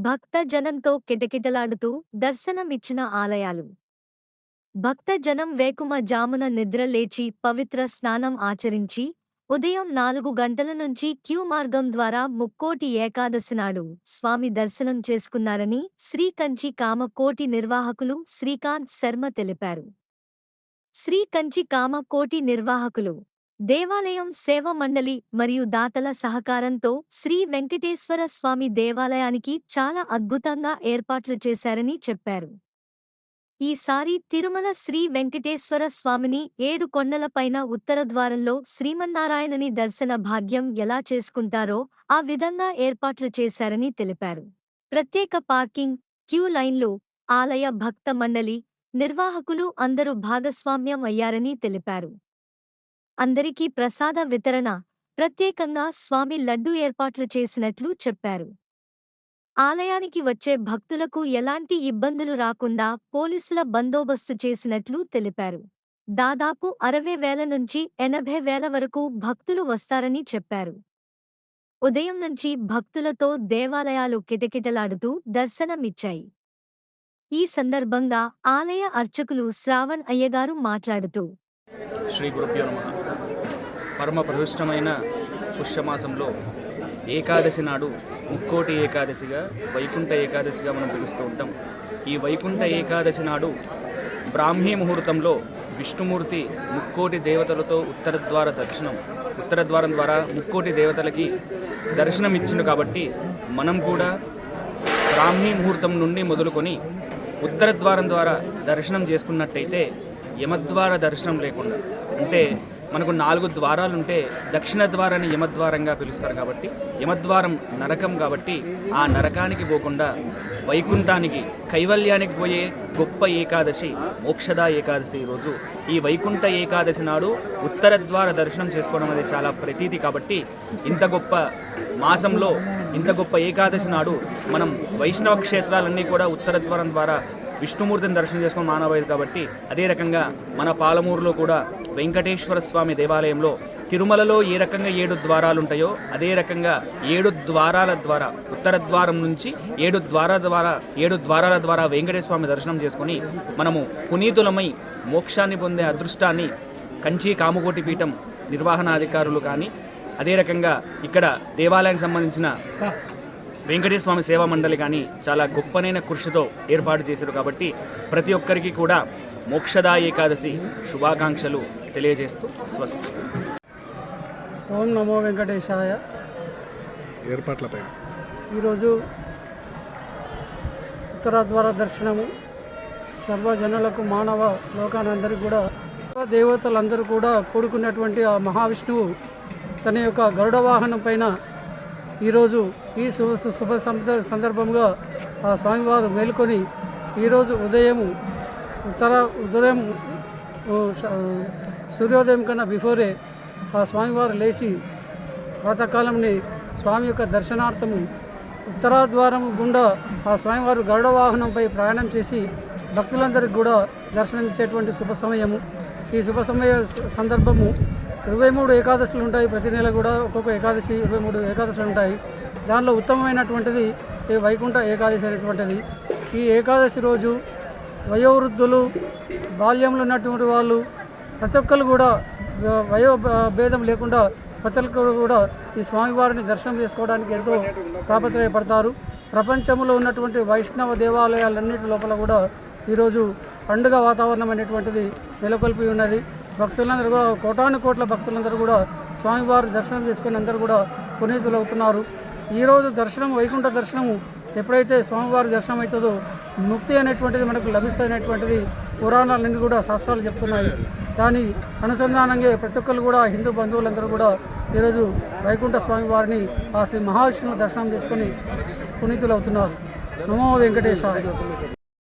భక్త జనంతో కిటకిటలాడుతూ దర్శనమిచ్చిన ఆలయాలు. భక్త జనం వేకుమ జామున నిద్ర లేచి పవిత్ర స్నానం ఆచరించి ఉదయం 4 గంటల నుంచి క్యూ మార్గం ద్వారా ముక్కోటి ఏకాదశి నాడు స్వామి దర్శనం చేసుకున్నారని శ్రీ కంచి కామకోటి నిర్వాహకులు శ్రీకాంత్ శర్మ తెలిపారు. శ్రీ కంచి కామకోటి నిర్వాహకులు దేవాలయం సేవ మండలి మరియు దాతల సహకారంతో శ్రీ వెంకటేశ్వర స్వామి దేవాలయానికి చాలా అద్భుతంగా ఏర్పాట్లు చేశారని చెప్పారు. ఈసారి తిరుమల శ్రీ వెంకటేశ్వర స్వామిని 7 కొండలపైన ఉత్తర ద్వారంలో శ్రీమన్నారాయణుని దర్శన భాగ్యం ఎలా చేసుకుంటారో ఆ విధంగా ఏర్పాట్లు చేశారని తెలిపారు. ప్రత్యేక పార్కింగ్, క్యూ లైన్లు, ఆలయ భక్త మండలి నిర్వాహకులు అందరూ భాగస్వామ్యం అయ్యారని తెలిపారు. అందరికీ ప్రసాద వితరణ, ప్రత్యేకంగా స్వామి లడ్డూ ఏర్పాట్లు చేసినట్లు చెప్పారు. ఆలయానికి వచ్చే భక్తులకు ఎలాంటి ఇబ్బందులు రాకుండా పోలీసుల బందోబస్తు చేసినట్లు తెలిపారు. దాదాపు 60,000 నుంచి 80,000 వరకు భక్తులు వస్తారని చెప్పారు. ఉదయం నుంచి భక్తులతో దేవాలయాలు కిటకిటలాడుతూ దర్శనమిచ్చాయి. ఈ సందర్భంగా ఆలయ అర్చకులు శ్రావణ్ అయ్యగారు మాట్లాడుతూ, శ్రీ గురుభ్యో నమః. పరమ ప్రతిష్టమైన పుష్యమాసంలో ఏకాదశి నాడు ముక్కోటి ఏకాదశిగా, వైకుంఠ ఏకాదశిగా మనం పిలుస్తూ ఉంటాం. ఈ వైకుంఠ ఏకాదశి నాడు బ్రాహ్మీ ముహూర్తంలో విష్ణుమూర్తి ముక్కోటి దేవతలతో ఉత్తర ద్వారం ద్వారా ముక్కోటి దేవతలకి దర్శనం ఇచ్చిండు. కాబట్టి మనం కూడా బ్రాహ్మీ ముహూర్తం నుండి మొదలుకొని ఉత్తర ద్వారం ద్వారా దర్శనం చేసుకున్నట్టయితే యమద్వార దర్శనం లేకుండా, అంటే మనకు 4 ద్వారాలుంటే దక్షిణ ద్వారాన్ని యమద్వారంగా పిలుస్తారు. కాబట్టి యమద్వారం నరకం, కాబట్టి ఆ నరకానికి పోకుండా వైకుంఠానికి, కైవల్యానికి పోయే గొప్ప ఏకాదశి మోక్షద ఏకాదశి. ఈరోజు ఈ వైకుంఠ ఏకాదశి నాడు ఉత్తర ద్వార దర్శనం చేసుకోవడం అనేది చాలా ప్రతీతి. కాబట్టి ఇంత గొప్ప మాసంలో, ఇంత గొప్ప ఏకాదశి నాడు మనం వైష్ణవ క్షేత్రాలన్నీ కూడా ఉత్తర ద్వారం ద్వారా విష్ణుమూర్తిని దర్శనం చేసుకుని మానవైదు. కాబట్టి అదే రకంగా మన పాలమూరులో కూడా వెంకటేశ్వర స్వామి దేవాలయంలో తిరుమలలో ఏ రకంగా 7 ద్వారాలు ఉంటాయో అదే రకంగా 7 ద్వారాల ద్వారా, ఉత్తర ద్వారం నుంచి 7 ద్వారాల ద్వారా వెంకటేశ్వర స్వామి దర్శనం చేసుకొని మనము పునీతులమై మోక్షాన్ని పొందే అదృష్టాన్ని కంచి కామకోటి పీఠం నిర్వహణాధికారులు కానీ, అదే రకంగా ఇక్కడ దేవాలయానికి సంబంధించిన వెంకటేశ్వర స్వామి సేవా మండలి కానీ చాలా గొప్పనైన కృషితో ఏర్పాటు చేశారు. కాబట్టి ప్రతి ఒక్కరికి కూడా మోక్షదా ఏకాదశి శుభాకాంక్షలు తెలియజేస్తూ స్వస్తి. ఓం నమో వెంకటేశాయ. ఏర్పాట్లపై ఈరోజు ఉత్తరద్వార దర్శనము సర్వజనులకు, మానవ లోకానందరికీ కూడా, దేవతలందరూ కూడా కూడుకున్నటువంటి ఆ మహావిష్ణువు తన యొక్క గరుడ వాహనం పైన ఈరోజు ఈ శుభ సందర్భంగా ఆ స్వామివారు మేల్కొని ఈరోజు ఉదయం సూర్యోదయం కన్నా బిఫోరే ఆ స్వామివారు లేచి ప్రాతకాలంని స్వామి యొక్క దర్శనార్థము ఉత్తరాద్వారం గుండా ఆ స్వామివారు గరుడ వాహనంపై ప్రయాణం చేసి భక్తులందరికీ కూడా దర్శనం ఇచ్చేటువంటి శుభ సమయము. ఈ శుభ సమయ సందర్భము 23 ఏకాదశులు ఉంటాయి. ప్రతి నెల కూడా ఒక్కొక్క ఏకాదశి 23 ఏకాదశులు ఉంటాయి. దానిలో ఉత్తమమైనటువంటిది ఈ వైకుంఠ ఏకాదశి అనేటువంటిది. ఈ ఏకాదశి రోజు వయోవృద్ధులు, బాల్యంలో ఉన్నటువంటి వాళ్ళు, ప్రతి ఒక్కరు కూడా వయో భేదం లేకుండా ప్రతి ఒక్కరు కూడా ఈ స్వామివారిని దర్శనం చేసుకోవడానికి ఎంతో తాపత్రయపడతారు. ప్రపంచంలో ఉన్నటువంటి వైష్ణవ దేవాలయాలన్నిటి లోపల కూడా ఈరోజు పండుగ వాతావరణం అనేటువంటిది నెలకొల్పి ఉన్నది. భక్తులందరూ కూడా, కోటాను కోట్ల భక్తులందరూ కూడా స్వామివారి దర్శనం చేసుకుని అందరూ కూడా పునీతులు అవుతున్నారు. ఈరోజు దర్శనం, వైకుంఠ దర్శనము ఎప్పుడైతే స్వామివారి దర్శనం అవుతుందో ముక్తి అనేటువంటిది మనకు లభిస్తున్నటువంటిది పురాణాలన్నీ కూడా శాస్త్రాలు చెప్తున్నాయి. దాని అనుసంధానంగా ప్రతి ఒక్కరు కూడా, హిందూ బంధువులందరూ కూడా ఈరోజు వైకుంఠ స్వామివారిని ఆ శ్రీ మహావిష్ణువు దర్శనం చేసుకొని పునీతులు అవుతున్నారు. నమో వెంకటేశాయ.